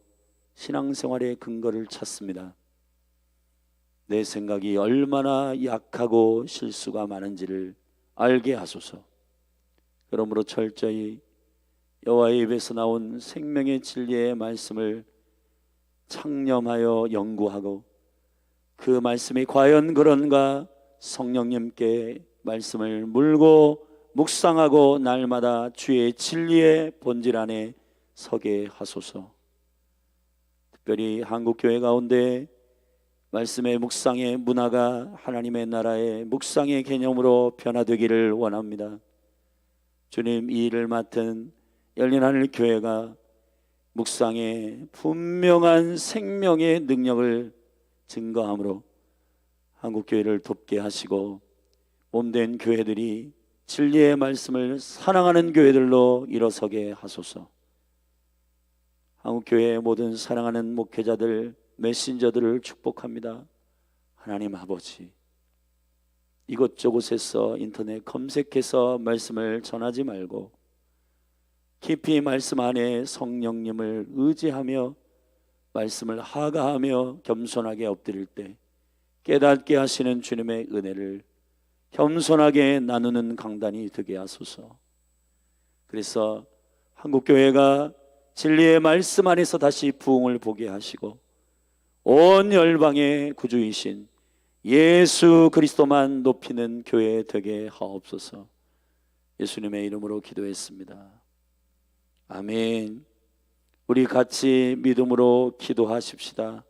신앙생활의 근거를 찾습니다. 내 생각이 얼마나 약하고 실수가 많은지를 알게 하소서. 그러므로 철저히 여호와의 입에서 나온 생명의 진리의 말씀을 창념하여 연구하고 그 말씀이 과연 그런가 성령님께 말씀을 물고 묵상하고 날마다 주의 진리의 본질 안에 서게 하소서. 특별히 한국교회 가운데 말씀의 묵상의 문화가 하나님의 나라의 묵상의 개념으로 변화되기를 원합니다. 주님, 이 일을 맡은 열린 하늘 교회가 묵상의 분명한 생명의 능력을 증거함으로 한국교회를 돕게 하시고 몸된 교회들이 진리의 말씀을 사랑하는 교회들로 일어서게 하소서. 한국교회의 모든 사랑하는 목회자들, 메신저들을 축복합니다. 하나님 아버지, 이곳저곳에서 인터넷 검색해서 말씀을 전하지 말고 깊이 말씀 안에 성령님을 의지하며 말씀을 하가하며 겸손하게 엎드릴 때 깨닫게 하시는 주님의 은혜를 겸손하게 나누는 강단이 되게 하소서. 그래서 한국교회가 진리의 말씀 안에서 다시 부흥을 보게 하시고 온 열방의 구주이신 예수 그리스도만 높이는 교회 되게 하옵소서. 예수님의 이름으로 기도했습니다. 아멘. 우리 같이 믿음으로 기도하십시다.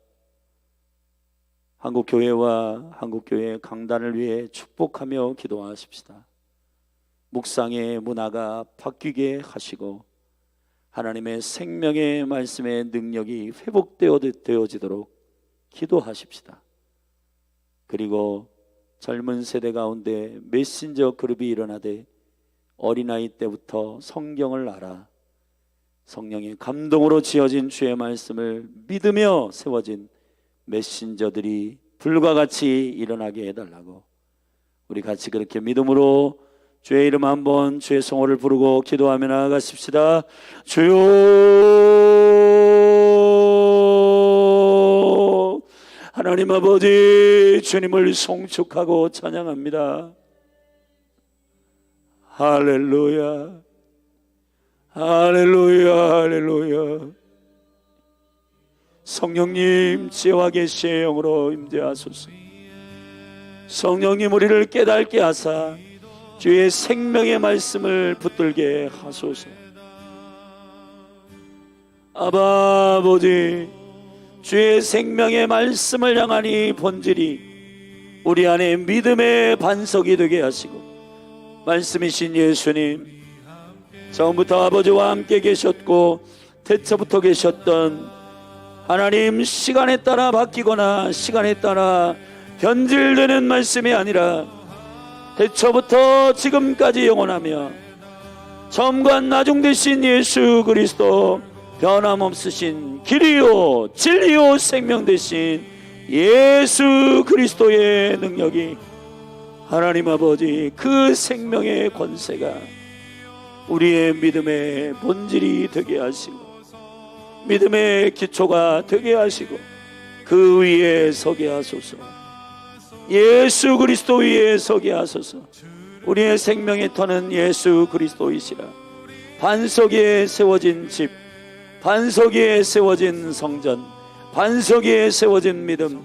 한국교회와 한국교회 강단을 위해 축복하며 기도하십시다. 묵상의 문화가 바뀌게 하시고 하나님의 생명의 말씀의 능력이 회복되어지도록 기도하십시다. 그리고 젊은 세대 가운데 메신저 그룹이 일어나되 어린아이 때부터 성경을 알아 성령의 감동으로 지어진 주의 말씀을 믿으며 세워진 메신저들이 불과 같이 일어나게 해달라고, 우리 같이 그렇게 믿음으로 주의 이름 한번 주의 성호를 부르고 기도하며 나아가십시다. 주여, 하나님 아버지, 주님을 송축하고 찬양합니다. 할렐루야, 할렐루야, 할렐루야. 성령님, 지혜와 계시의 영으로 임재하소서. 성령님, 우리를 깨닫게 하사 주의 생명의 말씀을 붙들게 하소서. 아바 아버지, 주의 생명의 말씀을 향하니 본질이 우리 안에 믿음의 반석이 되게 하시고, 말씀이신 예수님, 처음부터 아버지와 함께 계셨고 태초부터 계셨던 하나님, 시간에 따라 바뀌거나 시간에 따라 변질되는 말씀이 아니라 태초부터 지금까지 영원하며 처음과 나중 되신 예수 그리스도, 변함없으신 길이요 진리요 생명 되신 예수 그리스도의 능력이, 하나님 아버지, 그 생명의 권세가 우리의 믿음의 본질이 되게 하시고 믿음의 기초가 되게 하시고 그 위에 서게 하소서. 예수 그리스도 위에 서게 하소서. 우리의 생명의 터는 예수 그리스도이시라. 반석 위에 세워진 집, 반석 위에 세워진 성전, 반석 위에 세워진 믿음,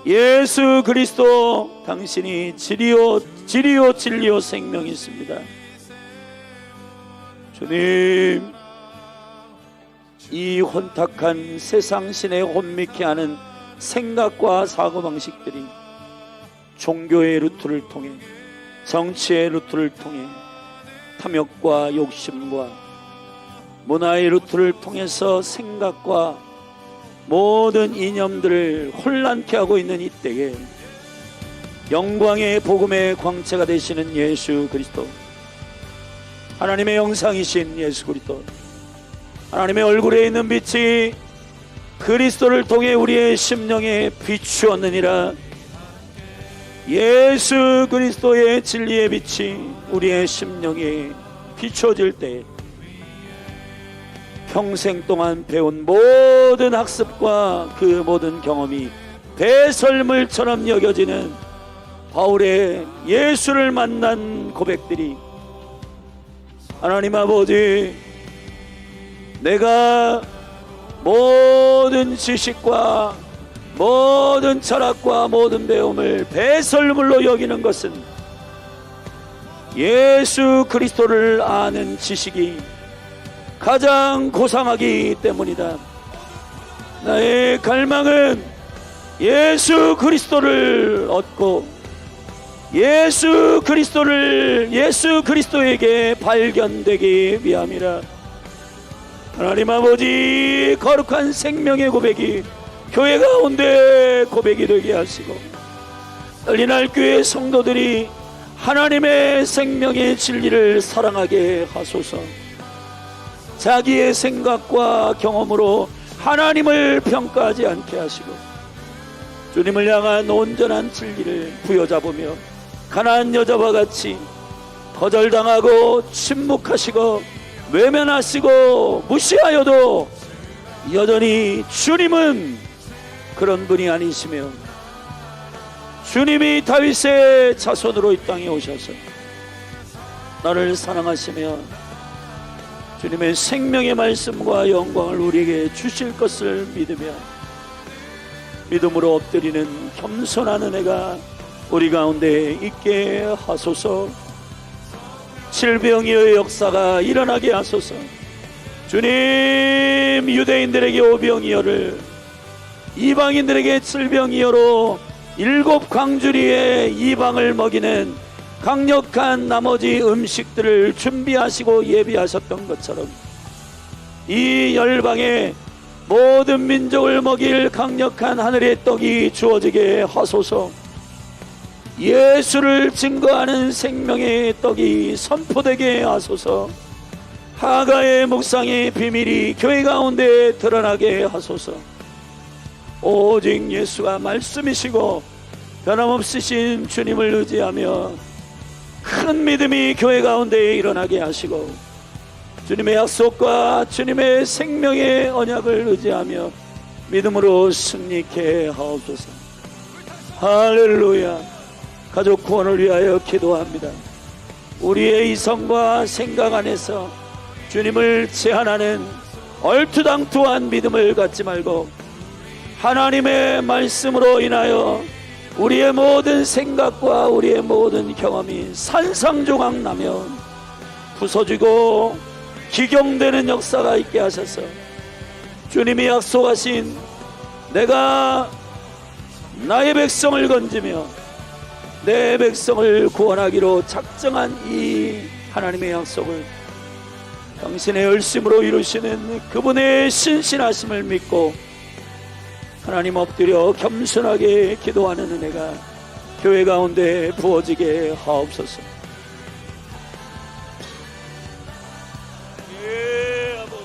예수 그리스도, 당신이 진리요 진리요 생명이 있습니다. 주님, 이 혼탁한 세상 신에 혼미케 하는 생각과 사고방식들이 종교의 루트를 통해, 정치의 루트를 통해, 탐욕과 욕심과 문화의 루트를 통해서 생각과 모든 이념들을 혼란케 하고 있는 이때에 영광의 복음의 광채가 되시는 예수 그리스도, 하나님의 영상이신 예수 그리스도, 하나님의 얼굴에 있는 빛이 그리스도를 통해 우리의 심령에 비추었느니라. 예수 그리스도의 진리의 빛이 우리의 심령에 비춰질 때 평생 동안 배운 모든 학습과 그 모든 경험이 배설물처럼 여겨지는 바울의 예수를 만난 고백들이, 하나님 아버지, 내가 모든 지식과 모든 철학과 모든 배움을 배설물로 여기는 것은 예수 그리스도를 아는 지식이 가장 고상하기 때문이다. 나의 갈망은 예수 그리스도를 얻고 예수 그리스도에게 발견되기 위함이라. 하나님 아버지, 거룩한 생명의 고백이 교회 가운데 고백이 되게 하시고, 어린날 교회 성도들이 하나님의 생명의 진리를 사랑하게 하소서. 자기의 생각과 경험으로 하나님을 평가하지 않게 하시고 주님을 향한 온전한 진리를 부여잡으며 가난한 여자와 같이 거절당하고 침묵하시고 외면하시고 무시하여도 여전히 주님은 그런 분이 아니시며, 주님이 다윗의 자손으로 이 땅에 오셔서 나를 사랑하시며 주님의 생명의 말씀과 영광을 우리에게 주실 것을 믿으며 믿음으로 엎드리는 겸손한 은혜가 우리 가운데 있게 하소서. 질병이의 역사가 일어나게 하소서. 주님, 유대인들에게 오병이어를, 이방인들에게 질병이어로 7 광주리에 이방을 먹이는 강력한 나머지 음식들을 준비하시고 예비하셨던 것처럼 이 열방에 모든 민족을 먹일 강력한 하늘의 떡이 주어지게 하소서. 예수를 증거하는 생명의 떡이 선포되게 하소서. 하가의 묵상의 비밀이 교회 가운데 드러나게 하소서. 오직 예수가 말씀이시고 변함없으신 주님을 의지하며 큰 믿음이 교회 가운데 일어나게 하시고, 주님의 약속과 주님의 생명의 언약을 의지하며 믿음으로 승리케 하옵소서. 할렐루야. 가족 구원을 위하여 기도합니다. 우리의 이성과 생각 안에서 주님을 제한하는 얼토당토한 믿음을 갖지 말고 하나님의 말씀으로 인하여 우리의 모든 생각과 우리의 모든 경험이 산상조각 나면 부서지고 기경되는 역사가 있게 하셔서 주님이 약속하신 내가 나의 백성을 건지며 내 백성을 구원하기로 작정한 이 하나님의 약속을 당신의 열심으로 이루시는 그분의 신실하심을 믿고 하나님 엎드려 겸손하게 기도하는 은혜가 교회 가운데 부어지게 하옵소서. 예, 아버지.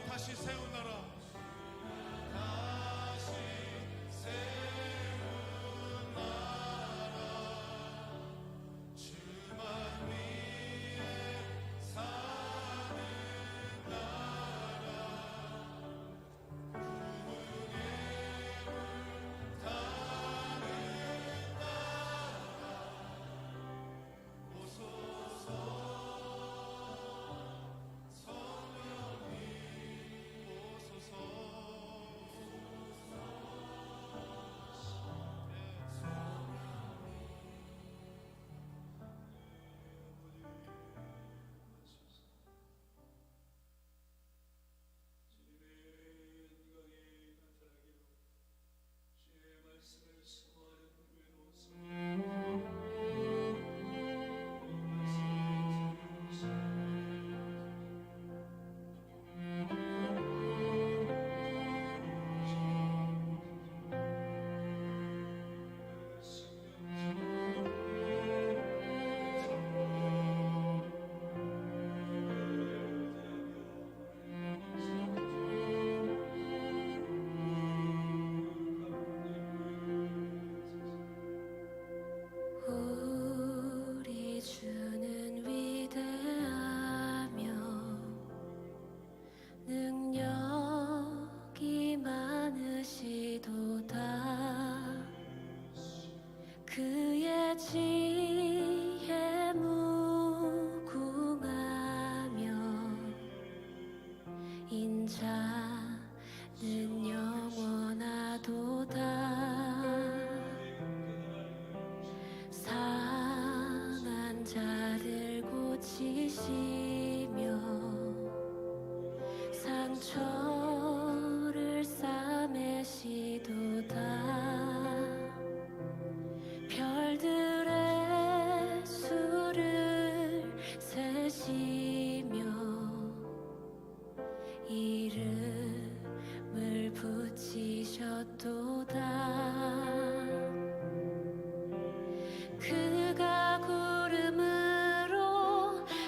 다시 세운 나라, 다시 세운 나라, 주만 위에 사는 나라, 구원의 물 타는 나라, 오소서 성령님 오소서. 그가 구름으로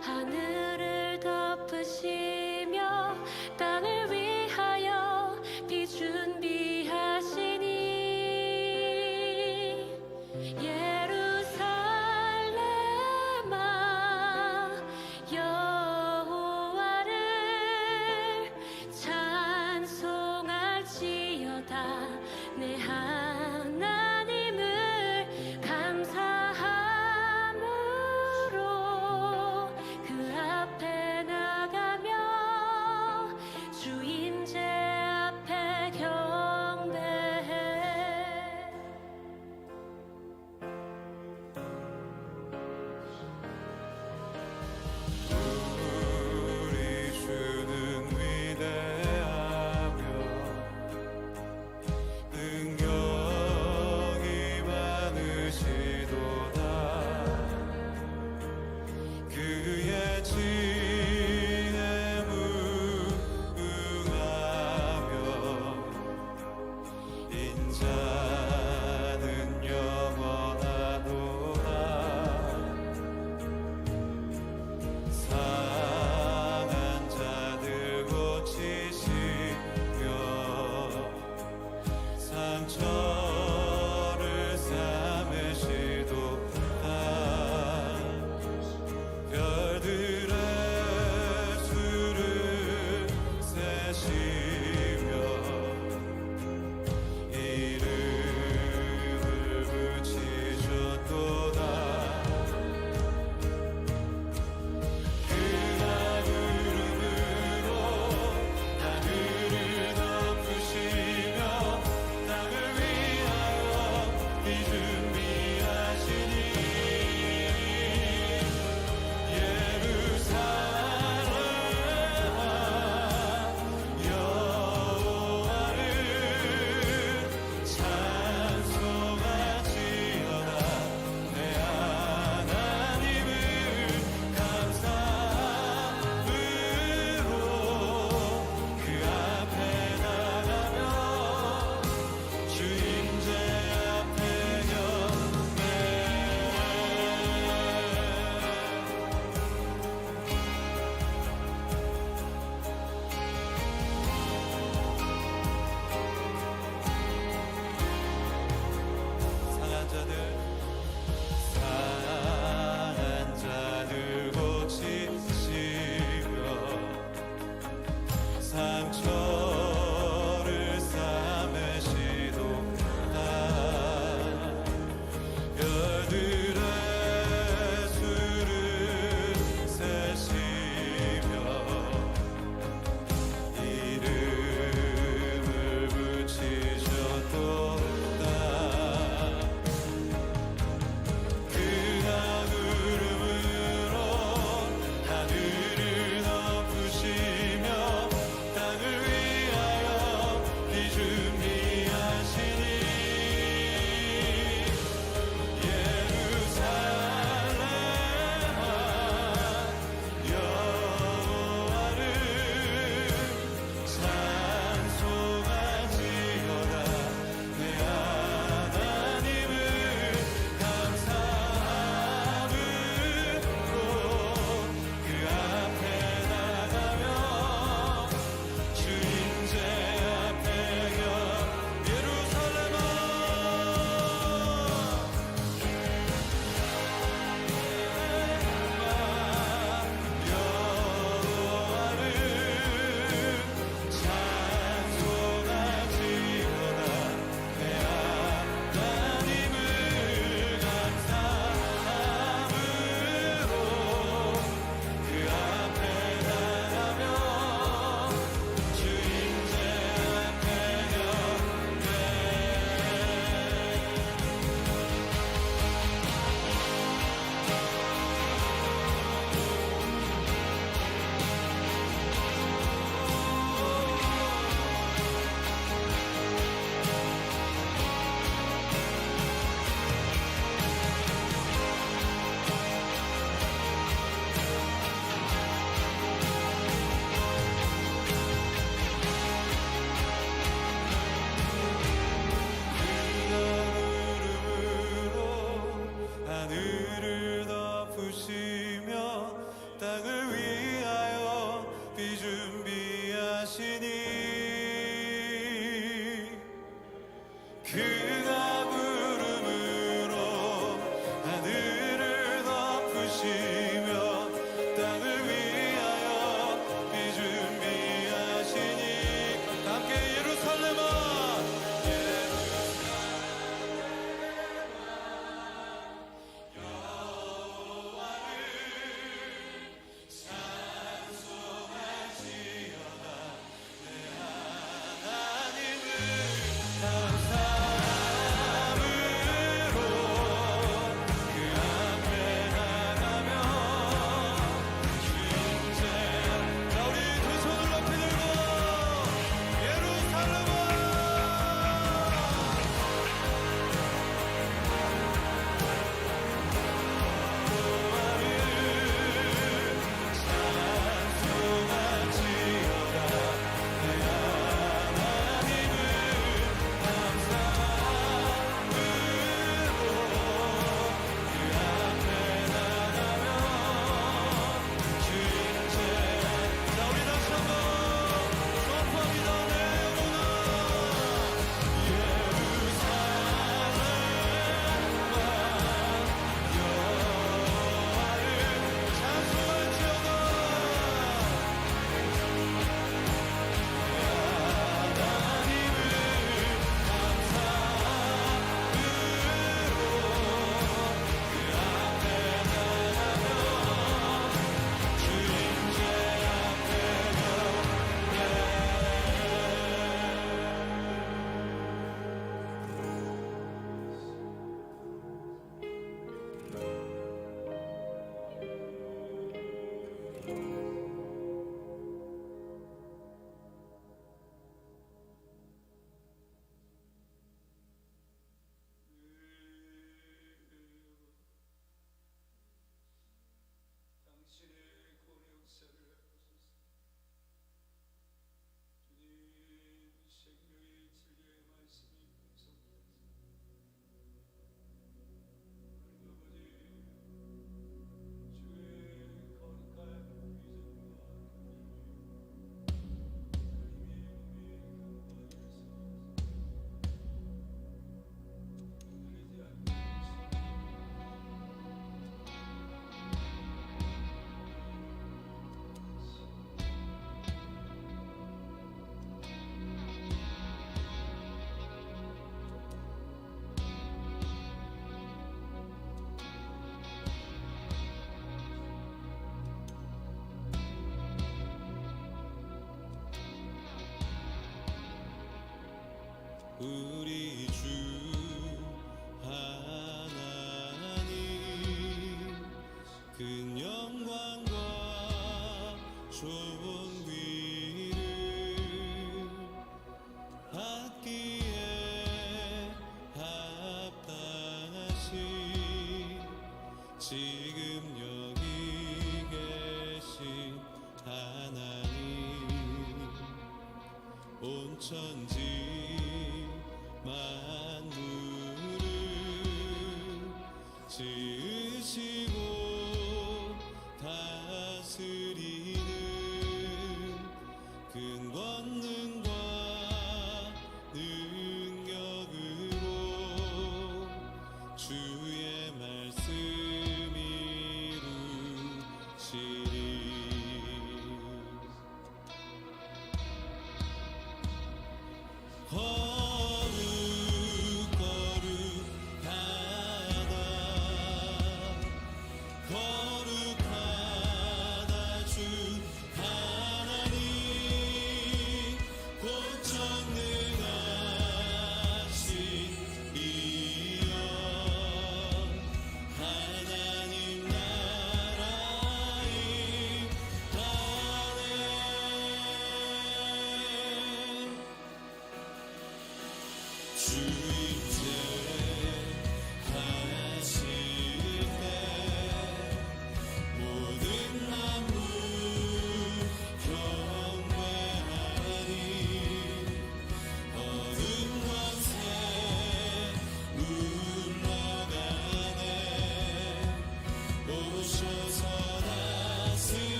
하늘을 덮으시며 땅을 위하여 비 준비하시니 예루살렘아 여호와를 찬송할지어다 내 하나님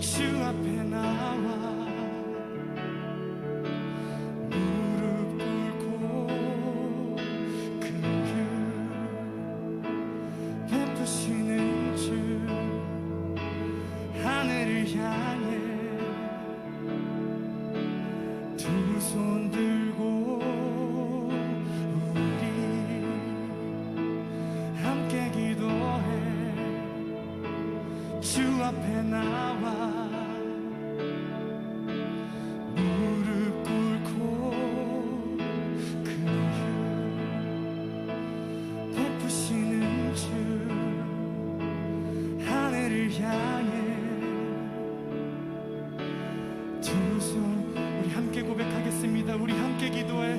주 앞에 나와 무릎 꿇고 긍휼 베푸시는 주 하늘을 향해 두 손 들고 우리 함께 기도해 주 앞에 나와 무릎 꿇고 긍휼 베푸시는 주 하늘을 향해 두 손 우리 함께 고백하겠습니다. 우리 함께 기도해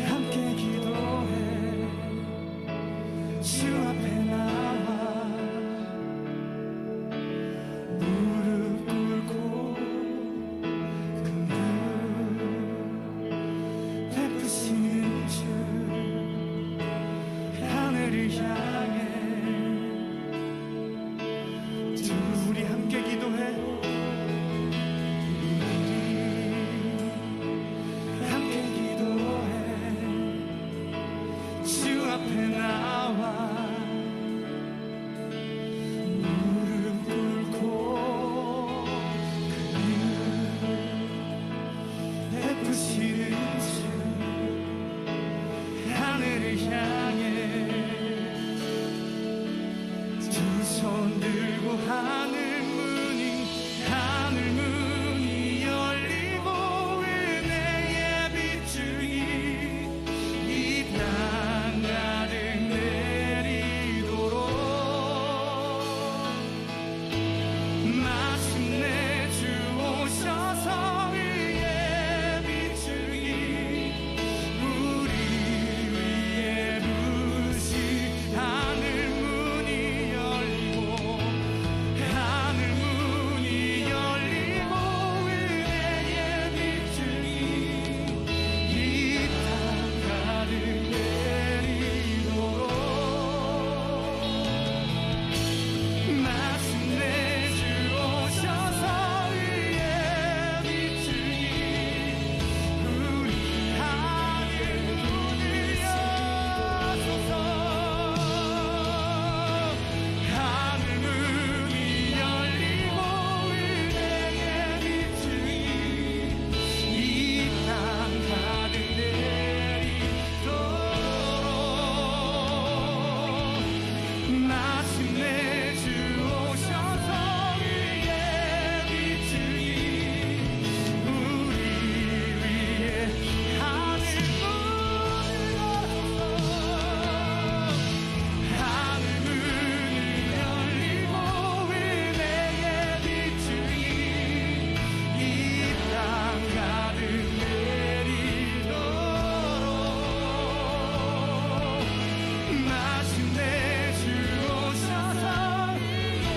함께 기도해 주 앞에 나와 무릎 꿇고 긍휼 베푸시는 주 하늘을 향해 주 우리 함께 기도해 함께 기도해 주 앞에 나와 무릎 꿇고 긍휼 베푸시는 주 하늘을 향해 두 손 들고 하늘 문이 열리고 은혜의 빗줄이 이 땅 가득 내리도록 마침내 주 오셔서 의의 빗줄이 우리 위에 부으시 하늘 문이 열리고 하늘 문이 열리고 은혜의 빗줄이 이 땅 가득 내리도록 마침내 주 오셔서 의의 빗줄이 우리 하늘 문을 여소서 하늘 문이 열리고 은혜의 빗줄이 이 땅 가득 내리도록 마침내 주 오셔서 의의 빗줄이 우리 위에 하늘 문을 열어서 하늘 문을 열리고 은혜의 빗줄이 이 땅 가득 내리도록 마침내 주 오셔서 의의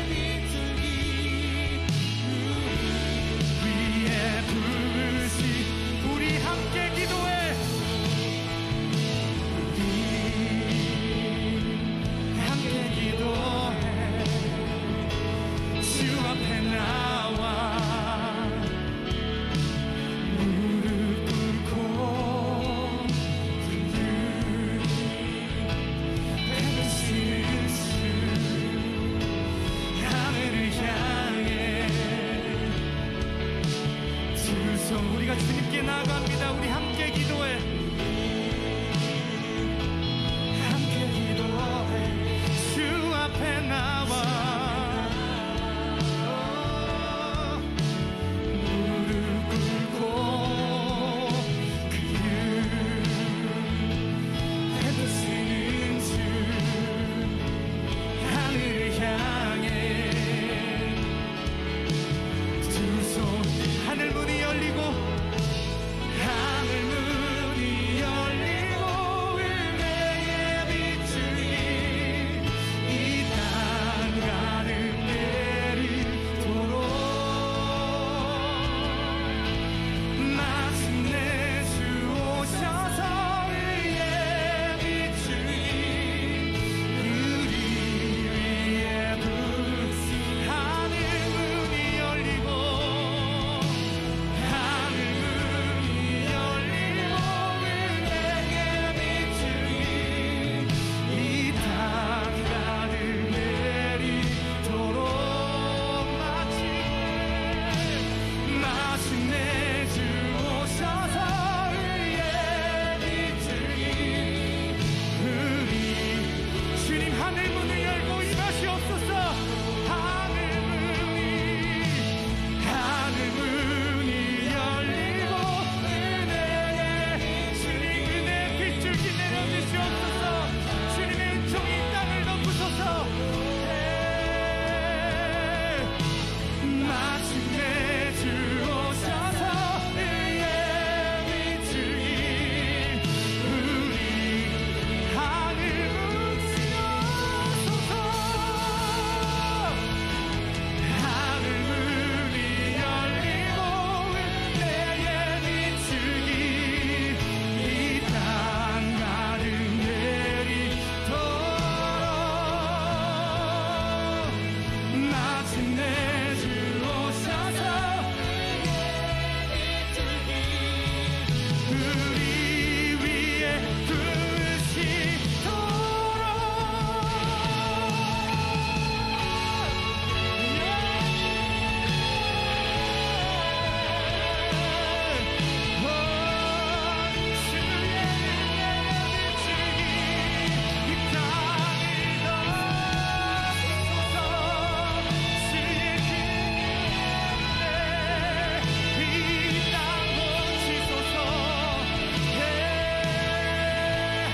빗줄이 위에 부으시 우리 함께 기도해 함께 기도해 주 앞에 나와 무릎 꿇고 긍휼 베푸시는 주 하늘을 향해 두 손 우리가 주님께 나아갑니다. 우리 함께 기도해